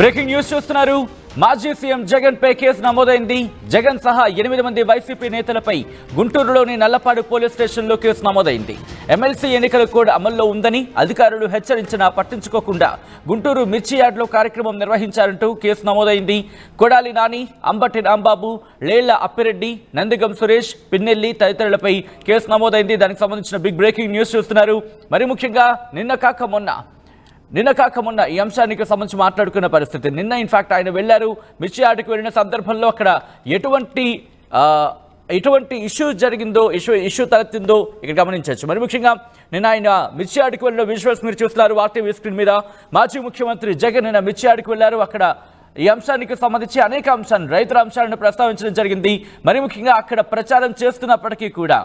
Breaking news చూస్తున్నారు. మాజీ CM Jagan పై case నమోదైంది. జగన్ సహా 8 మంది వైసీపీ నేతలపై గుంటూరులోని నల్లపాడు పోలీస్ స్టేషన్లో కేసు నమోదైంది. ఎమ్మెల్సీ ఎన్నికల కోడ్ అమల్లో ఉందని అధికారులు హెచ్చరించినా పట్టించుకోకుండా గుంటూరు మిర్చి యార్డ్లో కార్యక్రమం నిర్వహించారంటూ కేసు నమోదైంది. కొడాలి నాని, అంబటి రాంబాబు, లేళ్ల అప్పిరెడ్డి, నందిగం సురేష్, పిన్నెల్లి తదితరులపై కేసు నమోదైంది. దానికి సంబంధించిన బిగ్ బ్రేకింగ్ న్యూస్ చూస్తున్నారు. మరి ముఖ్యంగా నిన్న కాక మొన్న ఈ అంశానికి సంబంధించి మాట్లాడుకున్న పరిస్థితి. నిన్న ఇన్ఫాక్ట్ ఆయన వెళ్లారు. మిర్చి యార్డుకు వెళ్ళిన సందర్భంలో అక్కడ ఎటువంటి ఇష్యూ జరిగిందో, ఇష్యూ తలెత్తిందో ఇక్కడ గమనించవచ్చు. మరి ముఖ్యంగా నిన్న ఆయన మిర్చి యార్డుకు వెళ్ళిన విజువల్స్ మీరు చూస్తున్నారు ఆర్టీవీ స్క్రీన్ మీద. మాజీ ముఖ్యమంత్రి జగన్ నిన్న మిర్చి యార్డుకు వెళ్లారు. అక్కడ ఈ అంశానికి సంబంధించి అనేక అంశాలను, రైతుల అంశాలను ప్రస్తావించడం జరిగింది. మరి ముఖ్యంగా అక్కడ ప్రచారం చేస్తున్నప్పటికీ కూడా,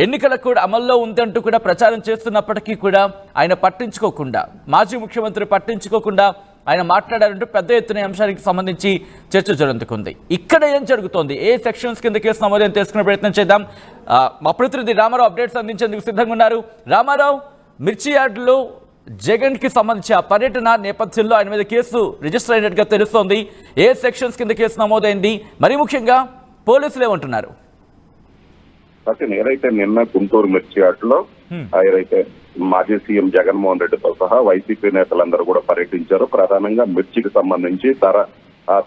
ఎన్నికల కూడా అమల్లో ఉందంటూ కూడా ప్రచారం చేస్తున్నప్పటికీ కూడా ఆయన పట్టించుకోకుండా, మాజీ ముఖ్యమంత్రి పట్టించుకోకుండా ఆయన మాట్లాడారంటూ పెద్ద ఎత్తున అంశానికి సంబంధించి చర్చ జరుగుతుంది. ఇక్కడ ఏం జరుగుతోంది, ఏ సెక్షన్స్ కింద కేసు నమోదైన తెలుసుకునే ప్రయత్నం చేద్దాం. మా ప్రతినిధి రామారావు అప్డేట్స్ అందించేందుకు సిద్ధంగా ఉన్నారు. రామారావు, మిర్చి యార్డులో జగన్ కి సంబంధించి ఆ పర్యటన నేపథ్యంలో ఆయన మీద కేసు రిజిస్టర్ అయినట్టుగా తెలుస్తోంది. ఏ సెక్షన్స్ కింద కేసు నమోదైంది, మరి ముఖ్యంగా పోలీసులు ఏమంటున్నారు? ఏదైతే నిన్న గుంటూరు మిర్చి యార్డులో ఏదైతే మాజీ సీఎం జగన్మోహన్ రెడ్డితో సహా వైసీపీ నేతలందరూ కూడా పర్యటించారు. ప్రధానంగా మిర్చికి సంబంధించి ధర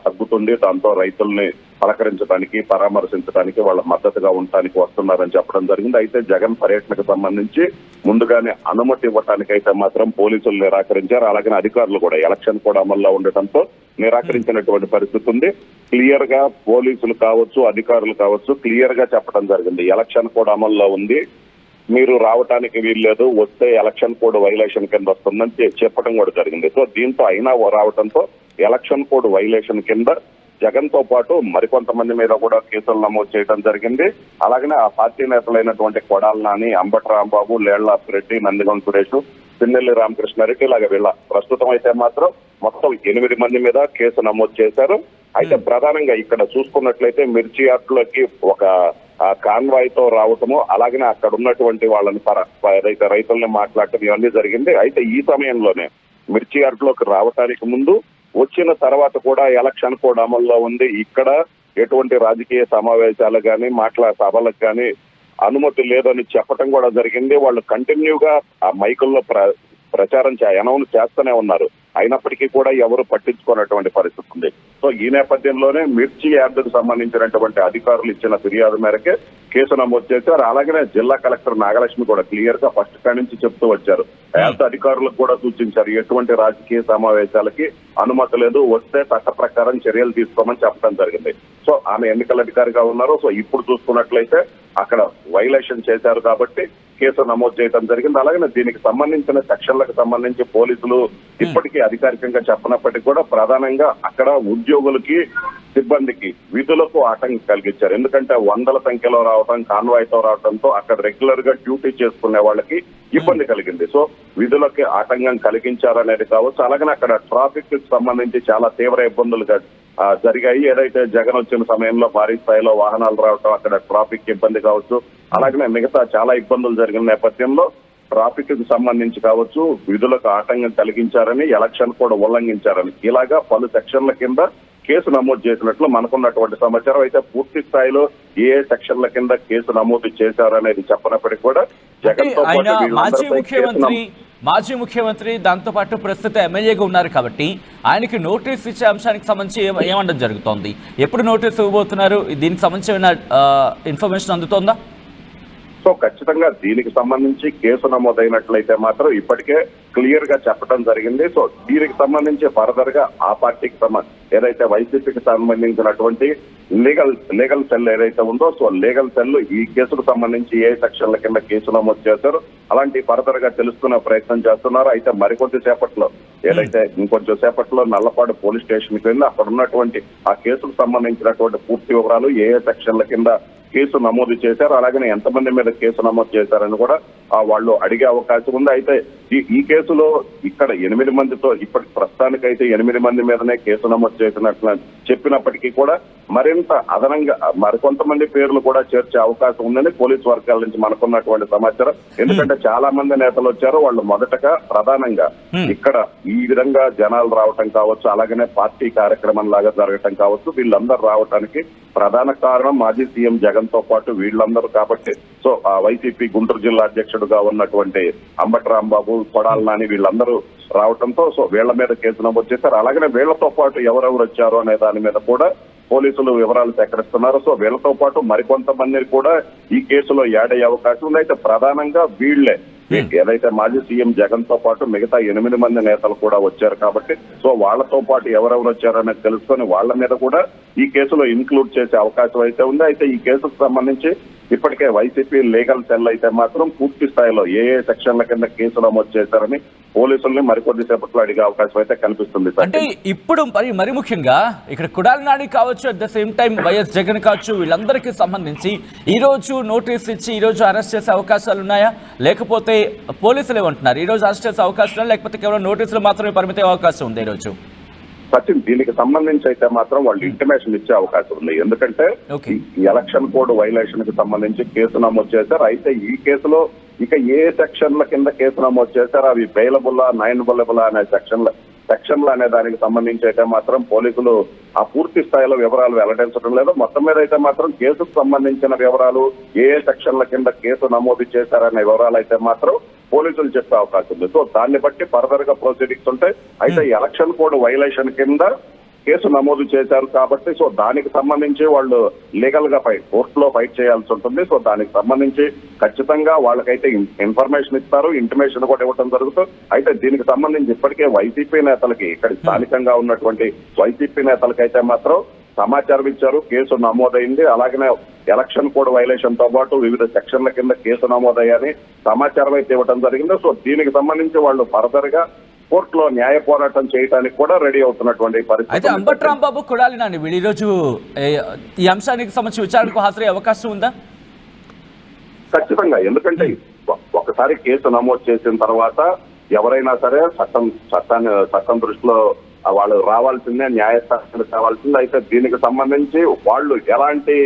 తగ్గుతుంది, దాంతో రైతుల్ని పలకరించడానికి, పరామర్శించడానికి, వాళ్ళ మద్దతుగా ఉండటానికి వస్తున్నారని చెప్పడం జరిగింది. అయితే జగన్ పర్యటనకు సంబంధించి ముందుగానే అనుమతి ఇవ్వటానికి అయితే మాత్రం పోలీసులు నిరాకరించారు. అలాగే అధికారులు కూడా ఎలక్షన్ కూడా అమల్లో ఉండటంతో నిరాకరించినటువంటి పరిస్థితి ఉంది. క్లియర్ గా పోలీసులు కావచ్చు, అధికారులు కావచ్చు, క్లియర్ గా చెప్పడం జరిగింది, ఎలక్షన్ కూడా అమల్లో ఉంది, మీరు రావటానికి వీల్లేదు, వస్తే ఎలక్షన్ కోడ్ వైలేషన్ కింద వస్తుందని చెప్పడం కూడా జరిగింది. సో దీంతో అయినా రావడంతో ఎలక్షన్ కోడ్ వైలేషన్ కింద జగన్ తో పాటు మరికొంతమంది మీద కూడా కేసులు నమోదు చేయడం జరిగింది. అలాగనే ఆ పార్టీ నేతలైనటువంటి కొడాలి నాని, అంబటి రాంబాబు, లేళ్ల అప్పిరెడ్డి, నందిగం సురేష్, పిన్నెల్లి రామకృష్ణారెడ్డి, ఇలాగ వీళ్ళ ప్రస్తుతం అయితే మాత్రం మొత్తం 8 మంది మీద కేసు నమోదు చేశారు. అయితే ప్రధానంగా ఇక్కడ చూసుకున్నట్లయితే మిర్చి యార్డులోకి ఒక కాన్వాయ్ తో రావటము, అలాగనే అక్కడ ఉన్నటువంటి వాళ్ళని ఏదైతే రైతుల్ని మాట్లాడటం ఇవన్నీ జరిగింది. అయితే ఈ సమయంలోనే మిర్చి యార్డులోకి రావటానికి ముందు, వచ్చిన తర్వాత కూడా ఎలక్షన్ కోడ్ అమల్లో ఉంది, ఇక్కడ ఎటువంటి రాజకీయ సమావేశాలు కానీ సభలకు కానీ అనుమతి లేదని చెప్పడం కూడా జరిగింది. వాళ్ళు కంటిన్యూగా ఆ మైకుల్లో ప్రచారం అనౌన్స్ చేస్తూనే ఉన్నారు. అయినప్పటికీ కూడా ఎవరు పట్టించుకున్నటువంటి పరిస్థితి ఉంది. సో ఈ నేపథ్యంలోనే మిర్చి యార్డుకు సంబంధించినటువంటి అధికారులు ఇచ్చిన ఫిర్యాదు మేరకే కేసు నమోదు చేశారు. అలాగనే జిల్లా కలెక్టర్ నాగలక్ష్మి కూడా క్లియర్ గా ఫస్ట్ కాడి నుంచి చెప్తూ వచ్చారు, హెల్త్ అధికారులకు కూడా సూచించారు, ఎటువంటి రాజకీయ సమావేశాలకి అనుమతి లేదు, వస్తే చట్ట ప్రకారం చర్యలు తీసుకోమని చెప్పడం జరిగింది. సో ఆమె ఎన్నికల అధికారిగా ఉన్నారు. సో ఇప్పుడు చూసుకున్నట్లయితే అక్కడ వైలేషన్ చేశారు కాబట్టి కేసు నమోదు చేయడం జరిగింది. అలాగే దీనికి సంబంధించిన సెక్షన్లకు సంబంధించి పోలీసులు ఇప్పటికీ అధికారికంగా చెప్పనప్పటికీ కూడా ప్రధానంగా అక్కడ ఉద్యోగులకి, సిబ్బందికి విధులకు ఆటంకం కలిగించారు. ఎందుకంటే వందల సంఖ్యలో రావడం, కాన్వాయ్ తో రావడంతో అక్కడ రెగ్యులర్ గా డ్యూటీ చేసుకునే వాళ్ళకి ఇబ్బంది కలిగింది. సో విధులకి ఆటంకం కలిగించారనేది కావచ్చు. అలాగే అక్కడ ట్రాఫిక్ కి సంబంధించి చాలా తీవ్ర ఇబ్బందులు జరిగాయి. ఏదైతే జగన్ వచ్చిన సమయంలో భారీ స్థాయిలో వాహనాలు రావటం, అక్కడ ట్రాఫిక్ ఇబ్బంది కావచ్చు, అలాగే మిగతా చాలా ఇబ్బందులు జరిగిన నేపథ్యంలో ట్రాఫిక్ కి సంబంధించి కావచ్చు, విధులకు ఆటంకం కలిగించారని, ఎలక్షన్ కూడా ఉల్లంఘించారని, ఇలాగా పలు సెక్షన్ల కింద కేసు నమోదు చేసినట్లు మనకున్నటువంటి సమాచారం. అయితే పూర్తి స్థాయిలో ఏ సెక్షన్ల కింద కేసు నమోదు చేశారనేది చెప్పనప్పటికీ కూడా జగన్ తో మాజీ ముఖ్యమంత్రి దాంతో పాటు ప్రస్తుత ఎమ్మెల్యేగా ఉన్నారు కాబట్టి ఆయనకి నోటీస్ ఇచ్చే అంశానికి సంబంధించి ఏమండం జరుగుతోంది, ఎప్పుడు నోటీస్ ఇవ్వబోతున్నారు, దీనికి సంబంధించిన ఇన్ఫర్మేషన్ అందుతోందా? సో ఖచ్చితంగా దీనికి సంబంధించి కేసు నమోదైనట్లయితే మాత్రం ఇప్పటికే క్లియర్ గా చెప్పడం జరిగింది. సో దీనికి సంబంధించి ఫర్దర్ గా ఆ పార్టీకి ఏదైతే వైసీపీకి సంబంధించినటువంటి లీగల్ సెల్ ఏదైతే ఉందో, సో లీగల్ సెల్ ఈ కేసుకు సంబంధించి ఏ సెక్షన్ల కింద కేసు నమోదు చేశారు అలాంటి ఫర్దర్ గా తెలుసుకునే ప్రయత్నం చేస్తున్నారు. అయితే మరికొద్ది సేపట్లో ఇంకొంచెం సేపట్లో నల్లపాడు పోలీస్ స్టేషన్ కి వెళ్ళి అక్కడ ఉన్నటువంటి ఆ కేసుకు సంబంధించినటువంటి పూర్తి వివరాలు, ఏ సెక్షన్ల కింద కేసు నమోదు చేశారు, అలాగే ఎంతమంది మీద కేసు నమోదు చేశారని కూడా వాళ్ళు అడిగే అవకాశం ఉంది. అయితే ఈ కేసులో ఇక్కడ 8 మందితో ఇప్పటి ప్రస్తుతానికైతే 8 మంది మీదనే కేసు నమోదు చేసినట్లు చెప్పినప్పటికీ కూడా మరింత అదనంగా మరికొంతమంది పేర్లు కూడా చేర్చే అవకాశం ఉందని పోలీసు వర్గాల నుంచి మనకున్నటువంటి సమాచారం. ఎందుకంటే చాలా మంది నేతలు వచ్చారు. వాళ్ళు మొదటగా ప్రధానంగా ఇక్కడ ఈ విధంగా జనాలు రావటం కావచ్చు, అలాగనే పార్టీ కార్యక్రమం లాగా జరగటం కావచ్చు, వీళ్ళందరూ రావటానికి ప్రధాన కారణం మాజీ సీఎం జగన్ తో పాటు వీళ్ళందరూ కాబట్టి. సో వైసీపీ గుంటూరు జిల్లా అధ్యక్షుడుగా ఉన్నటువంటి అంబటి రాంబాబు, కొడాల నాని వీళ్ళందరూ రావటంతో సో వీళ్ల మీద కేసు నమోదు చేశారు. అలాగనే వీళ్లతో పాటు ఎవరెవరు వచ్చారు అనే దాని మీద కూడా పోలీసులు వివరాలు సేకరిస్తున్నారు. సో వీళ్లతో పాటు మరికొంతమందిని కూడా ఈ కేసులో యాడ్ అయ్యే అవకాశం ఉంది. అయితే ప్రధానంగా వీళ్లే ఏదైతే మాజీ సీఎం జగన్ తో పాటు మిగతా 8 మంది నేతలు కూడా వచ్చారు కాబట్టి సో వాళ్లతో పాటు ఎవరెవరు వచ్చారనేది తెలుసుకొని వాళ్ల మీద కూడా ఈ కేసులో ఇన్క్లూడ్ చేసే అవకాశం అయితే ఉంది. అయితే ఈ కేసుకు సంబంధించి ఇప్పటికే వైసీపీ లీగల్ సెల్ అయితే మాత్రం పూర్తి స్థాయిలో ఏ సెక్షన్ల కింద కేసు నమోదు చేశారని పోలీసుల్ని మరికొద్ది సేపట్లో అడిగే అవకాశం అయితే కనిపిస్తుంది. అంటే ఇప్పుడు మరి ముఖ్యంగా ఇక్కడ కొడాలి నాని కావచ్చు, at the same time YS Jagan కావచ్చు, వీళ్ళందరికీ సంబంధించి ఈ రోజు నోటీస్ ఇచ్చి ఈ రోజు అరెస్ట్ చేసే అవకాశాలు ఉన్నాయా, లేకపోతే పోలీసులు ఏమంటున్నారు ఈ రోజు అరెస్ట్ చేసే అవకాశం, లేకపోతే కేవలం నోటీసులు మాత్రమే పరిమిత అవకాశం ఉంది ఈ రోజు? సచిన్, దీనికి సంబంధించి అయితే మాత్రం వాళ్ళు ఇంటిమేషన్ ఇచ్చే అవకాశం ఉంది. ఎందుకంటే ఈ ఎలక్షన్ కోడ్ వైలేషన్ కి సంబంధించి కేసు నమోదు చేశారు. అయితే ఈ కేసులో ఇక ఏ సెక్షన్ల కింద కేసు నమోదు చేశారు, అవి బెయిలబుల్లా నైనబులబుల్లా అనే సెక్షన్లు అనే దానికి సంబంధించి అయితే మాత్రం పోలీసులు ఆ పూర్తి స్థాయిలో వివరాలు వెల్లడించడం లేదు. మొత్తం మీద అయితే మాత్రం కేసుకు సంబంధించిన వివరాలు ఏ సెక్షన్ల కింద కేసు నమోదు చేశారనే వివరాలు అయితే మాత్రం పోలీసులు చెప్పే అవకాశం ఉంది. సో దాన్ని బట్టి ఫర్దర్ గా ప్రొసీడింగ్స్ ఉంటాయి. అయితే ఎలక్షన్ కోడ్ వైలేషన్ కింద కేసు నమోదు చేశారు కాబట్టి సో దానికి సంబంధించి వాళ్ళు లీగల్ గా కోర్టులో ఫైట్ చేయాల్సి ఉంటుంది. సో దానికి సంబంధించి ఖచ్చితంగా వాళ్ళకైతే ఇన్ఫర్మేషన్ ఇస్తారు, ఇంటిమేషన్ కూడా ఇవ్వడం జరుగుతుంది. అయితే దీనికి సంబంధించి ఇప్పటికే వైసీపీ నేతలకి ఇక్కడ స్థానికంగా ఉన్నటువంటి వైసీపీ నేతలకైతే మాత్రం సమాచారం ఇచ్చారు, కేసు నమోదైంది. అలాగనే ఎలక్షన్ కోడ్ వైలేషన్ తో పాటు వివిధ సెక్షన్ల కింద కేసు నమోదయ్యని సమాచారం అయితే ఇవ్వడం జరిగింది. సో దీనికి సంబంధించి వాళ్ళు ఫర్దర్ గా కోర్టులో న్యాయ పోరాటం చేయడానికి కూడా రెడీ అవుతున్నటువంటి పరిస్థితి. అయితే అంబటి రాంబాబు, కొడాలి నాని వీళ్ళు ఈరోజు ఈ అంశానికి సంబంధించి విచారణకు హాజరయ్యే అవకాశం ఉందా? ఖచ్చితంగా. ఎందుకంటే ఒకసారి కేసు నమోదు చేసిన తర్వాత ఎవరైనా సరే చట్టం దృష్టిలో వాళ్ళు రావాల్సిందే, న్యాయస్థానానికి రావాల్సిందే. అయితే దీనికి సంబంధించి వాళ్ళు ఎలాంటి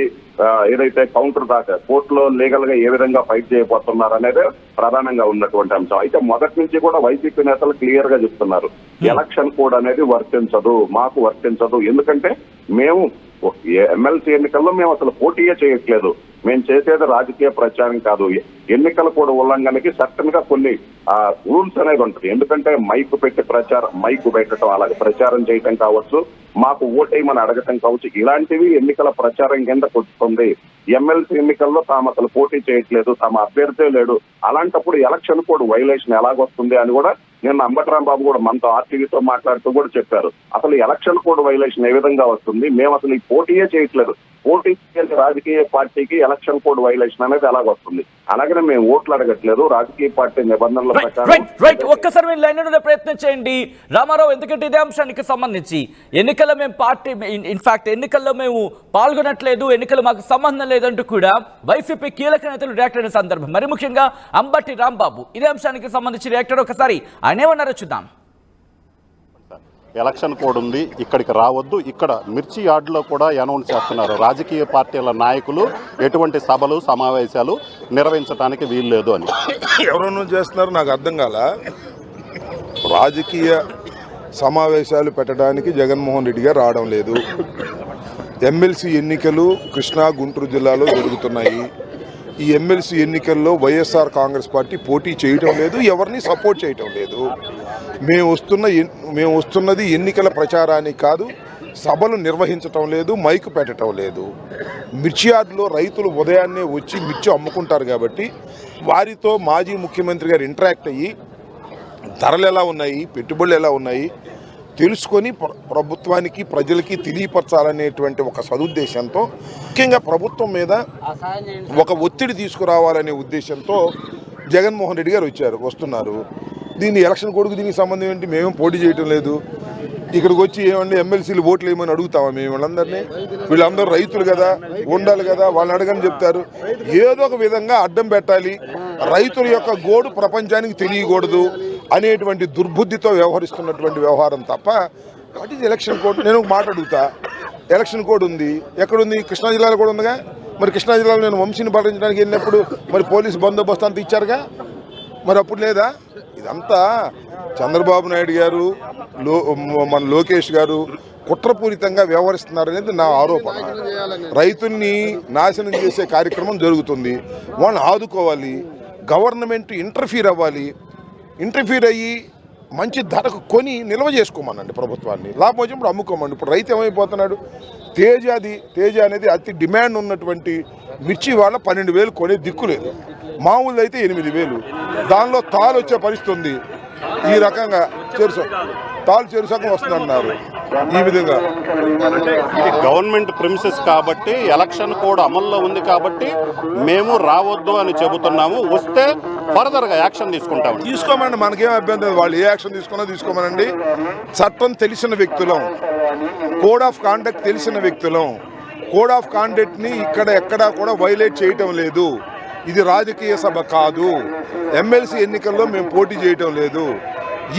ఏదైతే కౌంటర్ దాకా కోర్టులో లీగల్ గా ఏ విధంగా ఫైట్ చేయబోతున్నారు అనేది ప్రధానంగా ఉన్నటువంటి అంశం. అయితే మొదటి నుంచి కూడా వైసీపీ నేతలు క్లియర్ గా చెప్తున్నారు, ఎలక్షన్ కోడ్ అనేది వర్తించదు, మాకు వర్తించదు. ఎందుకంటే మేము ఎమ్మెల్సీ ఎన్నికల్లో మేము అసలు పోటీయే చేయట్లేదు, మేము చేసేది రాజకీయ ప్రచారం కాదు. ఎన్నికల కోడ్ ఉల్లంఘనకి సర్టన్ గా కొన్ని రూల్స్ అనేది ఉంటుంది. ఎందుకంటే మైకు పెట్టడం, అలాగే ప్రచారం చేయటం కావచ్చు, మాకు ఓటేయమని అడగటం కావచ్చు, ఇలాంటివి ఎన్నికల ప్రచారం కింద కొట్టుకుంది. ఎమ్మెల్సీ ఎన్నికల్లో తాము అసలు పోటీ చేయట్లేదు, తమ అభ్యర్థే లేడు. అలాంటప్పుడు ఎలక్షన్ కోడ్ వైలేషన్ ఎలాగొస్తుంది అని కూడా నిన్న అంబటి రాంబాబు కూడా మనతో ఆర్టీవీతో మాట్లాడుతూ కూడా చెప్పారు. అసలు ఎలక్షన్ కోడ్ వైలేషన్ ఏ విధంగా వస్తుంది, మేము అసలు ఈ పోటీయే చేయట్లేదు, పోటీ చేసే రాజకీయ పార్టీకి ఎలక్షన్ కోడ్ వైలేషన్ అనేది ఎలాగొస్తుంది, అలాగనే మేము ఓట్లు అడగట్లేదు, రాజకీయ పార్టీ నిబంధనల ప్రకారం. ఒక్కసారి మీరు లైన్ ఉండే ప్రయత్నం చేయండి రామారావు, ఎందుకంటే ఇదే అంశానికి సంబంధించి ఎన్నికల్లో మేము పార్టీ ఇన్ఫాక్ట్ ఎన్నికల్లో మేము పాల్గొనట్లేదు, ఎన్నికలు మాకు సంబంధం లేదంటూ కూడా వైసీపీ కీలక నేతలు రియాక్ట్ అయిన సందర్భం, మరి ముఖ్యంగా అంబటి రాంబాబు ఇదే అంశానికి సంబంధించి రియాక్టర్. ఒకసారి ఆయన ఏమన్నారో చూద్దాం. ఎలక్షన్ కోడ్ ఉంది, ఇక్కడికి రావద్దు. ఇక్కడ మిర్చి యార్డులో కూడా అనౌన్స్ చేస్తున్నారు, రాజకీయ పార్టీల నాయకులు ఎటువంటి సభలు సమావేశాలు నిర్వహించడానికి వీలు లేదు అని. ఎవరన్నా చేస్తున్నారు నాకు అర్థం కాల. రాజకీయ సమావేశాలు పెట్టడానికి జగన్మోహన్ రెడ్డి గారు రావడం లేదు. ఎమ్మెల్సీ ఎన్నికలు కృష్ణా గుంటూరు జిల్లాలో జరుగుతున్నాయి. ఈ ఎమ్మెల్సీ ఎన్నికల్లో వైఎస్ఆర్ కాంగ్రెస్ పార్టీ పోటీ చేయటం లేదు, ఎవరిని సపోర్ట్ చేయటం లేదు. మేము వస్తున్నది ఎన్నికల ప్రచారానికి కాదు, సభలు నిర్వహించటం లేదు, మైకు పెట్టడం లేదు. మిర్చి యార్డులో రైతులు ఉదయాన్నే వచ్చి మిర్చి అమ్ముకుంటారు కాబట్టి వారితో మాజీ ముఖ్యమంత్రి గారు ఇంటరాక్ట్ అయ్యి ధరలు ఎలా ఉన్నాయి, పెట్టుబడులు ఎలా ఉన్నాయి తెలుసుకొని ప్రభుత్వానికి ప్రజలకి తెలియపరచాలనేటువంటి ఒక సదుద్దేశంతో, ముఖ్యంగా ప్రభుత్వం మీద ఒక ఒత్తిడి తీసుకురావాలనే ఉద్దేశంతో జగన్మోహన్ రెడ్డి గారు వస్తున్నారు. దీన్ని ఎలక్షన్ కోడ్కు దీనికి సంబంధం ఏంటి? మేమేం పోటీ చేయటం లేదు. ఇక్కడికి వచ్చి ఏమండి ఎమ్మెల్సీలు ఓట్లు వేయమని అడుగుతామా మేము వీళ్ళందరినీ? వీళ్ళందరూ రైతులు కదా, ఉండాలి కదా, వాళ్ళని అడగని చెప్తారు. ఏదో ఒక విధంగా అడ్డం పెట్టాలి, రైతుల యొక్క గోడు ప్రపంచానికి తెలియకూడదు అనేటువంటి దుర్బుద్ధితో వ్యవహరిస్తున్నటువంటి వ్యవహారం తప్ప వాట్ ఈజ్ ఎలక్షన్ కోడ్. నేను ఒక మాట అడుగుతా, ఎలక్షన్ కోడ్ ఉంది. ఎక్కడుంది? కృష్ణా జిల్లాలో కూడా ఉందిగా. మరి కృష్ణా జిల్లాలో నేను వంశీని పలకరించడానికి వెళ్ళినప్పుడు మరి పోలీసు బందోబస్తు అంతా ఇచ్చారుగా, మరి అప్పుడు లేదా? ఇదంతా చంద్రబాబు నాయుడు గారు, మన లోకేష్ గారు కుట్రపూరితంగా వ్యవహరిస్తున్నారనేది నా ఆరోపణ. రైతుల్ని నాశనం చేసే కార్యక్రమం జరుగుతుంది. వాళ్ళని ఆదుకోవాలి, గవర్నమెంట్ ఇంటర్ఫీర్ అవ్వాలి. ఇంటర్ఫీర్ అయ్యి మంచి ధరకు కొని నిల్వ చేసుకోమనండి ప్రభుత్వాన్ని. లాభం వచ్చినప్పుడు అమ్ముకోమండి. ఇప్పుడు రైతు ఏమైపోతున్నాడు? తేజ అనేది అతి డిమాండ్ ఉన్నటువంటి మిర్చి వాళ్ళ 12,000 కొనే దిక్కు లేదు. మామూలు అయితే 8,000. దానిలో తాలు వచ్చే పరిస్థితి ఉంది. ఈ రకంగా చెరుసగం వస్తుందన్నారు. ఈ విధంగా అంటే ఇది గవర్నమెంట్ ప్రిమిసెస్ కాబట్టి ఎలక్షన్ కోడ్ అమల్లో ఉంది కాబట్టి మేము రావద్దు అని చెబుతున్నాము. వస్తే ఫర్దర్గా యాక్షన్ తీసుకోమనండి, మనకేం అభ్యంతరం. వాళ్ళు ఏ యాక్షన్ తీసుకోమనండి. చట్టం తెలిసిన వ్యక్తులం, కోడ్ ఆఫ్ కాండక్ట్ తెలిసిన వ్యక్తులం. కోడ్ ఆఫ్ కాండక్ట్ని ఇక్కడ ఎక్కడా కూడా వైలేట్ చేయటం లేదు. ఇది రాజకీయ సభ కాదు. ఎమ్మెల్సీ ఎన్నికల్లో మేము పోటీ చేయటం లేదు.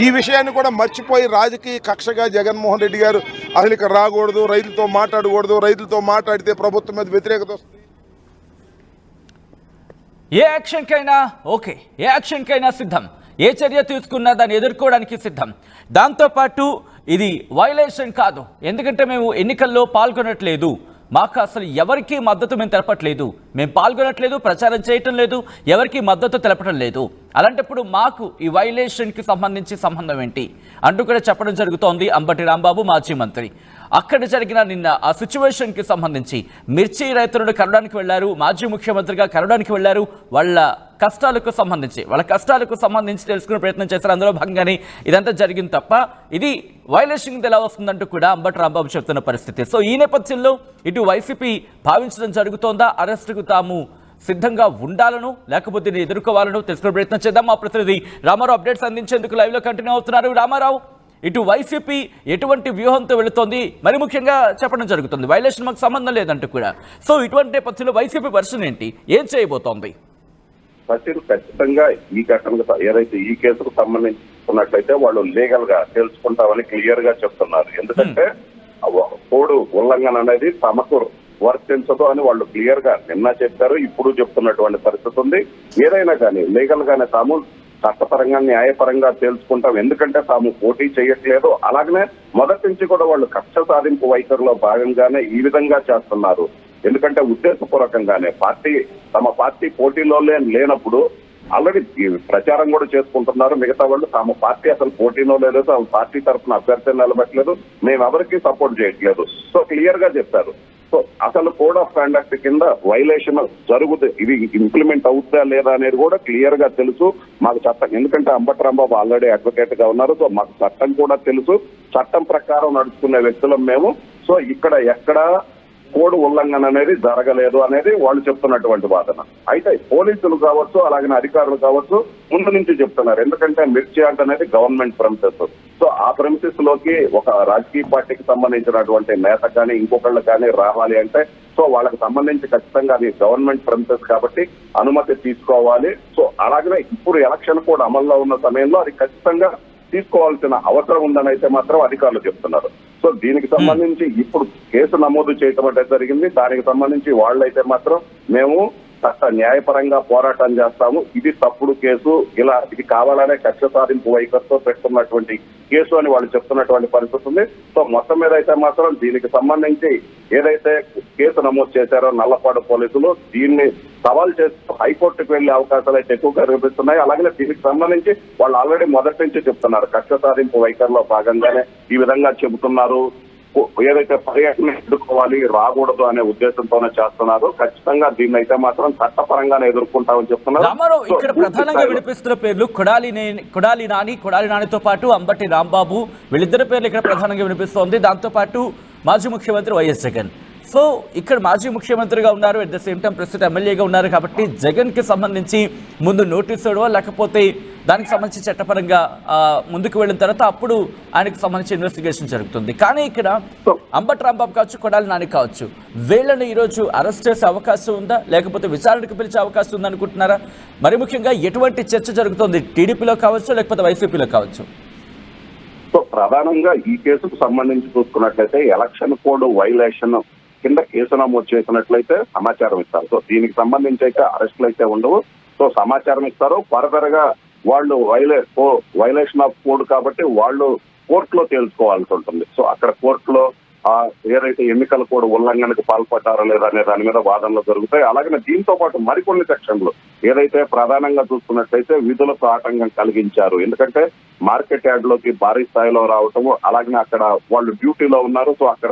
ఈ విషయాన్ని కూడా మర్చిపోయి రాజకీయ కక్షగా జగన్మోహన్ రెడ్డి గారు అసలు ఇక్కడ రాకూడదు, రైతులతో మాట్లాడకూడదు, రైతులతో మాట్లాడితే ప్రభుత్వం మీద వ్యతిరేకత వస్తుంది. ఏ యాక్షన్కైనా ఓకే, ఏ యాక్షన్కైనా సిద్ధం. ఏ చర్య తీసుకున్నా దాన్ని ఎదుర్కోవడానికి సిద్ధం. దాంతోపాటు ఇది వైలేషన్ కాదు, ఎందుకంటే మేము ఎన్నికల్లో పాల్గొనట్లేదు, మాకు అసలు ఎవరికి మద్దతు మేము తెలపట్లేదు, మేము పాల్గొనట్లేదు, ప్రచారం చేయటం లేదు, ఎవరికి మద్దతు తెలపడం లేదు. అలాంటప్పుడు మాకు ఈ వైలేషన్కి సంబంధించి సంబంధం ఏంటి అంటూ కూడా చెప్పడం జరుగుతోంది అంబటి రాంబాబు, మాజీ మంత్రి. అక్కడ జరిగిన నిన్న ఆ సిచ్యువేషన్కి సంబంధించి మిర్చి రైతులను కలవడానికి వెళ్ళారు, మాజీ ముఖ్యమంత్రిగా కలవడానికి వెళ్ళారు. వాళ్ళ కష్టాలకు సంబంధించి తెలుసుకునే ప్రయత్నం చేశారు. అందులో భాగంగానే ఇదంతా జరిగింది తప్ప ఇది వైలేషన్ ఎలా వస్తుందంటూ కూడా అంబటి రాంబాబు చెప్తున్న పరిస్థితి. సో ఈ నేపథ్యంలో ఇటు వైసీపీ భావించడం జరుగుతోందా అరెస్టుకు తాము సిద్ధంగా ఉండాలను లేకపోతే దీన్ని ఎదుర్కోవాలను తెలుసుకునే ప్రయత్నం చేద్దాం. మా ప్రతినిధి రామారావు అప్డేట్స్ అందించేందుకు లైవ్లో కంటిన్యూ అవుతున్నారు. రామారావు, ఇటు వైసీపీ ఎటువంటి వ్యూహంతో వెళుతోంది, మరి ముఖ్యంగా చెప్పడం జరుగుతుంది వైలేషన్ మాకు సంబంధం లేదంటూ కూడా. సో ఇటువంటి నేపథ్యంలో వైసీపీ వర్షన్ ఏంటి, ఏం చేయబోతోంది? ఖచ్చితంగా ఈ ఘటనకు ఏదైతే ఈ కేసుకు సంబంధించుకున్నట్లయితే వాళ్ళు లీగల్ గా తెలుసుకుంటామని క్లియర్ గా చెప్తున్నారు. ఎందుకంటే కోడ్ ఉల్లంఘన అనేది తమకు వర్తించదు అని వాళ్ళు క్లియర్ గా నిన్న చెప్పారు, ఇప్పుడు చెప్తున్నటువంటి పరిస్థితి ఉంది. ఏదైనా కానీ లీగల్ గానే తాము చట్టపరంగా న్యాయపరంగా తెలుసుకుంటాం, ఎందుకంటే తాము పోటీ చేయట్లేదు. అలాగనే మొదటి నుంచి కూడా వాళ్ళు కక్ష సాధింపు వైఖరిలో భాగంగానే ఈ విధంగా చేస్తున్నారు. ఎందుకంటే ఉద్దేశపూర్వకంగానే తమ పార్టీ పోటీలో లేనప్పుడు ఆల్రెడీ ప్రచారం కూడా చేసుకుంటున్నారు. మిగతా వాళ్ళు తమ పార్టీ అసలు పోటీలో లేదు, తమ పార్టీ తరఫున అభ్యర్థిని నిలబెట్టలేదు, మేము ఎవరికి సపోర్ట్ చేయట్లేదు. సో క్లియర్ గా చెప్పారు. సో అసలు కోడ్ ఆఫ్ కాండక్ట్ కింద వైలేషన్ జరుగుతుంది, ఇది ఇంప్లిమెంట్ అవుతుందా లేదా అనేది కూడా క్లియర్ గా తెలుసు మాకు చట్టం. ఎందుకంటే అంబటి రాంబాబు ఆల్రెడీ అడ్వకేట్ గా ఉన్నారు. సో మాకు చట్టం కూడా తెలుసు, చట్టం ప్రకారం నడుచుకునే వ్యక్తులం మేము. సో ఇక్కడ ఎక్కడ కోడ్ ఉల్లంఘన అనేది జరగలేదు అనేది వాళ్ళు చెప్తున్నటువంటి వాదన. అయితే పోలీసులు కావచ్చు, అలాగే అధికారులు కావచ్చు ముందు నుంచి చెప్తున్నారు. ఎందుకంటే మిర్చి యార్డ్ అనేది గవర్నమెంట్ ప్రెమిసెస్. సో ఆ ప్రెమిసెస్ లోకి ఒక రాజకీయ పార్టీకి సంబంధించినటువంటి నేత కానీ ఇంకొకళ్ళు కానీ రావాలి అంటే సో వాళ్ళకి సంబంధించి ఖచ్చితంగా అది గవర్నమెంట్ ప్రెమిసెస్ కాబట్టి అనుమతి తీసుకోవాలి. సో అలాగనే ఇప్పుడు ఎలక్షన్ కోడ్ అమల్లో ఉన్న సమయంలో అది ఖచ్చితంగా తీసుకోవాల్సిన అవసరం ఉందని అయితే మాత్రం అధికారులు చెప్తున్నారు. సో దీనికి సంబంధించి ఇప్పుడు కేసు నమోదు చేయటం అంటే జరిగింది. దానికి సంబంధించి వాళ్ళైతే మాత్రం మేము చట్ట న్యాయపరంగా పోరాటం చేస్తాము, ఇది తప్పుడు కేసు, ఇలా ఇది కావాలనే కక్ష సాధింపు వైఖరితో పెట్టుకున్నటువంటి కేసు అని వాళ్ళు చెప్తున్నటువంటి పరిస్థితి ఉంది. సో మొత్తం మీద అయితే మాత్రం దీనికి సంబంధించి ఏదైతే కేసు నమోదు చేశారో నల్లపాడు పోలీసులు దీన్ని సవాల్ చేస్తూ హైకోర్టుకు వెళ్లే అవకాశాలు అయితే ఎక్కువగా కనిపిస్తున్నాయి. అలాగే దీనికి సంబంధించి వాళ్ళు ఆల్రెడీ మొదటి నుంచి చెప్తున్నారు, కక్ష సాధింపు వైఖరిలో భాగంగానే ఈ విధంగా చెబుతున్నారు. ఏదైతే పర్యటన ఎదుర్కోవాలి రాకూడదు అనే ఉద్దేశంతోనే చేస్తున్నారు. ఖచ్చితంగా దీన్ని అయితే మాత్రం చట్టపరంగానే ఎదుర్కొంటామని చెప్తున్నారు. రామారావు, ఇక్కడ ప్రధానంగా వినిపిస్తున్న పేర్లు కొడాలి నానితో పాటు అంబటి రాంబాబు, వీళ్ళిద్దరి పేర్లు ఇక్కడ ప్రధానంగా వినిపిస్తోంది. దాంతో పాటు మాజీ ముఖ్యమంత్రి వైఎస్ జగన్. సో ఇక్కడ మాజీ ముఖ్యమంత్రిగా ఉన్నారు, అట్ ద సేమ్ టైం ప్రస్తుతం ఎమ్మెల్యేగా ఉన్నారు. కాబట్టి జగన్కి సంబంధించి ముందు నోటీస్ ఇవ్వడమో లేకపోతే దానికి సంబంధించి చట్టపరంగా ముందుకు వెళ్ళిన తర్వాత అప్పుడు ఆయనకు సంబంధించి ఇన్వెస్టిగేషన్ జరుగుతుంది. కానీ ఇక్కడ అంబటి రాంబాబు కావచ్చు, కొడాలి నాని కావచ్చు, వీళ్ళని ఈరోజు అరెస్ట్ చేసే అవకాశం ఉందా లేకపోతే విచారణకు పిలిచే అవకాశం ఉందా అనుకుంటున్నారా? మరి ముఖ్యంగా ఎటువంటి చర్చ జరుగుతుంది టీడీపీలో కావచ్చు లేకపోతే వైసీపీలో కావచ్చు? సో ప్రధానంగా ఈ కేసుకు సంబంధించి చూసుకున్నట్లయితే ఎలక్షన్ కోడ్ వైలేషన్ కింద కేసు నమోదు చేసినట్లయితే సమాచారం ఇస్తారు. సో దీనికి సంబంధించి అయితే అరెస్టులు అయితే ఉండవు. సో సమాచారం ఇస్తారు. ఫర్దర్ గా వాళ్ళు వైలేషన్ ఆఫ్ కోడ్ కాబట్టి వాళ్ళు కోర్టులో తేల్చుకోవాల్సి ఉంటుంది. సో అక్కడ కోర్టులో ఏదైతే ఎన్నికల కోడ్ ఉల్లంఘనకు పాల్పడ్డారో లేదా అనే దాని మీద వాదనలు జరుగుతాయి. అలాగే దీంతో పాటు మరికొన్ని సెక్షన్లు ఏదైతే ప్రధానంగా చూసుకున్నట్లయితే విధులకు ఆటంకం కలిగించారు. ఎందుకంటే మార్కెట్ యార్డ్ లోకి భారీ స్థాయిలో రావటము, అలాగే అక్కడ వాళ్ళు డ్యూటీలో ఉన్నారు. సో అక్కడ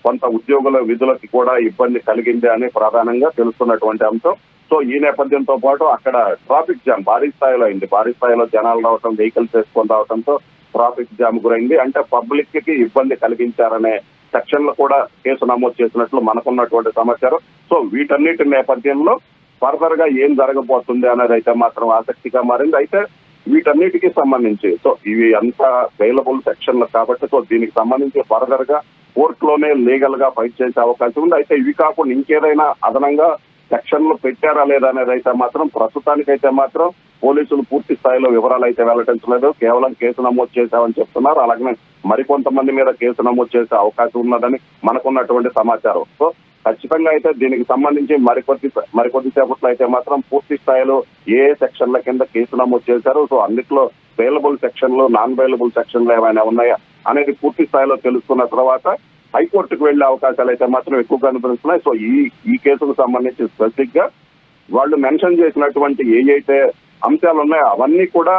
కొంత ఉద్యోగుల విధులకి కూడా ఇబ్బంది కలిగింది అని ప్రధానంగా తెలుస్తున్నటువంటి అంశం. సో ఈ నేపథ్యంతో పాటు అక్కడ ట్రాఫిక్ జామ్ భారీ స్థాయిలో అయింది. భారీ స్థాయిలో జనాలు రావటం, వెహికల్స్ వేసుకొని రావడంతో ట్రాఫిక్ జామ్ గురైంది. అంటే పబ్లిక్ కి ఇబ్బంది కలిగించారనే సెక్షన్లు కూడా కేసు నమోదు చేసినట్లు మనకున్నటువంటి సమాచారం. సో వీటన్నిటి నేపథ్యంలో ఫర్దర్ గా ఏం జరగబోతుంది అనేది అయితే మాత్రం ఆసక్తిగా మారింది. అయితే వీటన్నిటికీ సంబంధించి సో ఇవి అంతా అవైలబుల్ సెక్షన్లు కాబట్టి సో దీనికి సంబంధించి ఫర్దర్ గా కోర్టులోనే లీగల్ గా ఫైట్ చేసే అవకాశం ఉంది. అయితే ఇవి కాకుండా ఇంకేదైనా అదనంగా సెక్షన్లు పెట్టారా లేదా అనేది అయితే మాత్రం ప్రస్తుతానికైతే మాత్రం పోలీసులు పూర్తి స్థాయిలో వివరాలు అయితే వెల్లడించలేదు. కేవలం కేసు నమోదు చేశామని చెప్తున్నారు. అలాగే మరికొంతమంది మీద కేసు నమోదు చేసే అవకాశం ఉన్నదని మనకున్నటువంటి సమాచారం. సో ఖచ్చితంగా అయితే దీనికి సంబంధించి మరికొద్దిసేపట్లో అయితే మాత్రం పూర్తి స్థాయిలో ఏ సెక్షన్ల కింద కేసు నమోదు చేశారు, సో అన్నిట్లో బెయిలబుల్ సెక్షన్లు, నాన్ బెయిలబుల్ సెక్షన్లు ఏమైనా ఉన్నాయా అనేది పూర్తి స్థాయిలో తెలుసుకున్న తర్వాత హైకోర్టుకు వెళ్లే అవకాశాలు అయితే మాత్రం ఎక్కువగా కనిపిస్తున్నాయి. సో ఈ కేసుకు సంబంధించి స్పెసిఫిక్ గా వాళ్ళు మెన్షన్ చేసినటువంటి ఏవైతే అంశాలు ఉన్నాయో అవన్నీ కూడా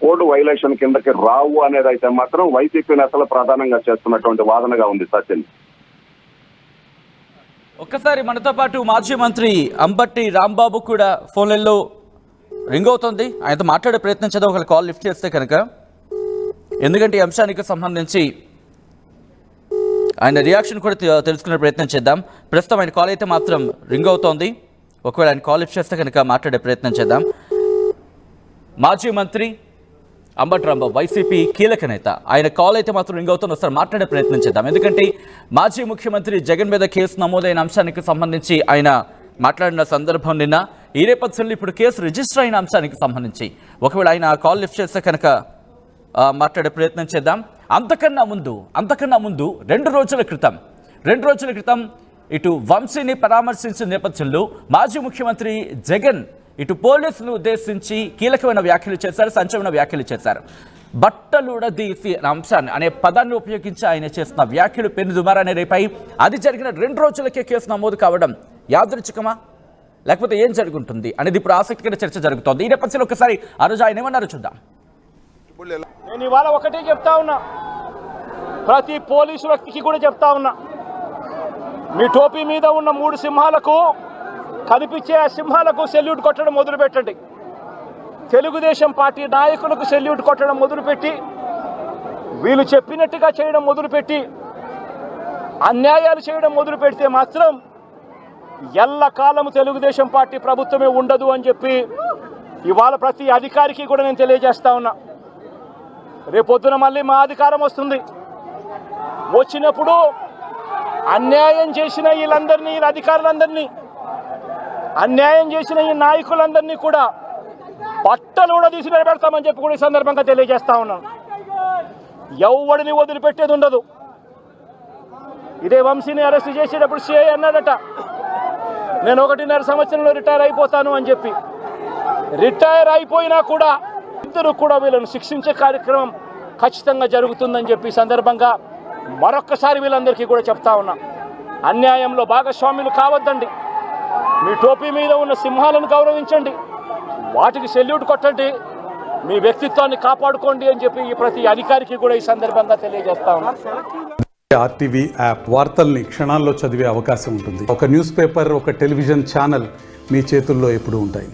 కోడ్ వైలేషన్ కిందకి రావు అనేది అయితే మాత్రం వైసీపీ నేతలు ప్రధానంగా చేస్తున్నటువంటి వాదనగా ఉంది. సచిన్, ఒక్కసారి మనతో పాటు మాజీ మంత్రి అంబటి రాంబాబు కూడా ఫోన్లలో రింగ్ అవుతుంది. ఆయనతో మాట్లాడే ప్రయత్నం చేద్దాం, ఒకవేళ కాల్ లిఫ్ట్ చేస్తే కనుక. ఎందుకంటే ఈ అంశానికి సంబంధించి ఆయన రియాక్షన్ కూడా తెలుసుకునే ప్రయత్నం చేద్దాం. ప్రస్తుతం ఆయన కాల్ అయితే మాత్రం రింగ్ అవుతోంది. ఒకవేళ ఆయన కాల్ లిఫ్ట్ చేస్తే కనుక మాట్లాడే ప్రయత్నం చేద్దాం. మాజీ మంత్రి అంబటి రాంబాబు, వైసీపీ కీలక నేత, ఆయన కాల్ అయితే మాత్రం రింగ్ అవుతుంది. ఒకసారి మాట్లాడే ప్రయత్నం చేద్దాం. ఎందుకంటే మాజీ ముఖ్యమంత్రి జగన్ మీద కేసు నమోదైన అంశానికి సంబంధించి ఆయన మాట్లాడిన సందర్భం నిన్న. ఈ నేపథ్యంలో ఇప్పుడు కేసు రిజిస్టర్ అయిన అంశానికి సంబంధించి ఒకవేళ ఆయన కాల్ లిఫ్ట్ చేస్తే కనుక మాట్లాడే ప్రయత్నం చేద్దాం. అంతకన్నా ముందు రెండు రోజుల క్రితం ఇటు వంశీని పరామర్శించిన నేపథ్యంలో మాజీ ముఖ్యమంత్రి జగన్ ఇటు పోలీసులు ఉద్దేశించి కీలకమైన వ్యాఖ్యలు చేశారు, సంచలన వ్యాఖ్యలు చేశారు. బట్టలుడదీసి అంశాన్ని అనే పదాన్ని ఉపయోగించి ఆయన చేస్తున్న వ్యాఖ్యలు పెను దుమారాన్ని రేపాయి. అది జరిగిన 2 రోజులకే కేసు నమోదు కావడం యాదృచ్ఛికమా, లేకపోతే ఏం జరుగుతుంది అనేది ఇప్పుడు ఆసక్తికర చర్చ జరుగుతోంది. ఈ నేపథ్యంలో ఒకసారి ఆ రోజు ఆయన ఏమన్నారో చూద్దాం. నేను ఇవాళ ఒకటే చెప్తా ఉన్నా, ప్రతి పోలీసు వ్యక్తికి కూడా చెప్తా ఉన్నా, మీ టోపీ మీద ఉన్న 3 సింహాలకు కనిపించే ఆ సింహాలకు సెల్యూట్ కొట్టడం మొదలుపెట్టండి. తెలుగుదేశం పార్టీ నాయకులకు సెల్యూట్ కొట్టడం మొదలుపెట్టి, వీళ్ళు చెప్పినట్టుగా చేయడం మొదలుపెట్టి, అన్యాయాలు చేయడం మొదలు పెడితే మాత్రం ఎల్లకాలం తెలుగుదేశం పార్టీ ప్రభుత్వమే ఉండదు అని చెప్పి ఇవాళ ప్రతి అధికారికి కూడా నేను తెలియజేస్తా ఉన్నా. రేపొద్దున మళ్ళీ మా అధికారం వస్తుంది. వచ్చినప్పుడు అన్యాయం చేసిన వీళ్ళందరినీ, వీళ్ళ అధికారులందరినీ, అన్యాయం చేసిన ఈ నాయకులందరినీ కూడా బట్టలు కూడా తీసి నిలబెడతామని చెప్పి కూడా ఈ సందర్భంగా తెలియజేస్తా ఉన్నాను. ఎవడిని వదిలిపెట్టేది ఉండదు. ఇదే వంశీని అరెస్ట్ చేసేటప్పుడు సిఐ అన్నాడట, నేను 1.5 సంవత్సరంలో రిటైర్ అయిపోతాను అని చెప్పి. రిటైర్ అయిపోయినా కూడా ఇద్దరు కూడా వీళ్ళను శిక్షించే కార్యక్రమం ఖచ్చితంగా జరుగుతుందని చెప్పి సందర్భంగా మరొక్కసారి వీళ్ళందరికీ కూడా చెప్తా ఉన్నా, అన్యాయంలో భాగస్వాములు కావద్దండి. మీ టోపీ మీద ఉన్న సింహాలను గౌరవించండి, వాటికి సెల్యూట్ కొట్టండి, మీ వ్యక్తిత్వాన్ని కాపాడుకోండి అని చెప్పి ఈ ప్రతి అధికారికి కూడా ఈ సందర్భంగా తెలియజేస్తా ఉన్నా. ఆర్టీవీ యాప్ వార్తల్ని క్షణాల్లో చదివే అవకాశం ఉంటుంది. ఒక న్యూస్ పేపర్, ఒక టెలివిజన్ ఛానల్ మీ చేతుల్లో ఎప్పుడూ ఉంటాయి.